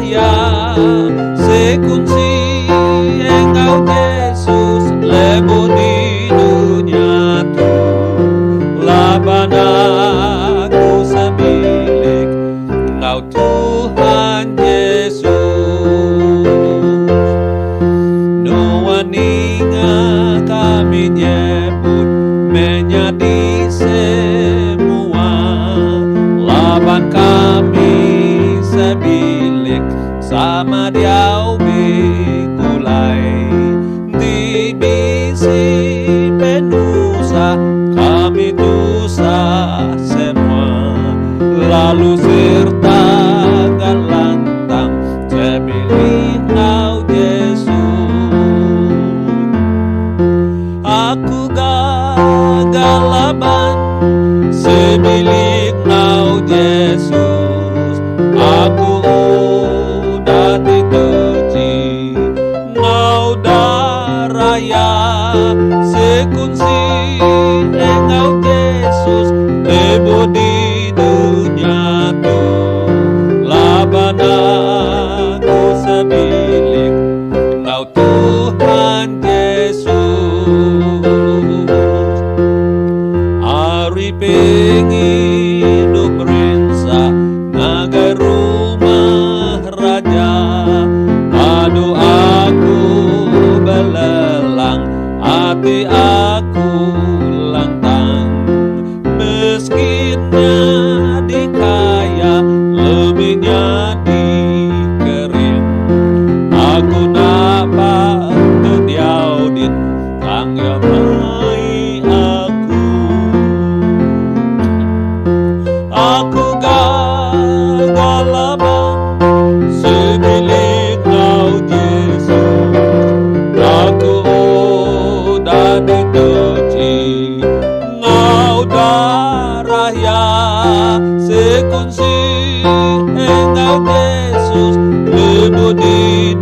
raya sekunsi engkau Yesus lebo di dunia tu laban aku semilik engkau Tuhan Yesus. Noa ninga kami nyebut menjadi semua laban kami sebilik sama dia kulai di bisi penusa kami dosa semua lalu serta galantang sebilik kau Yesus. Aku gagal laban sebilik kau Yesus. Aku udah dituji ngau daraya sekunsi engkau Yesus lebo di dunia tu laban aku sebilik engkau Tuhan Yesus. Ari pengen hidup rinsa naga rumah raja. Aduh aku belelang, hati aku lantang. Miskinnya dikaya, lebihnya dikering. Aku dapat diaudit, tangga mai aku. Aku gagal laban sebilik kau Yesus. Aku udah dituji ngau darah ya sekunsi engkau Yesus lebo di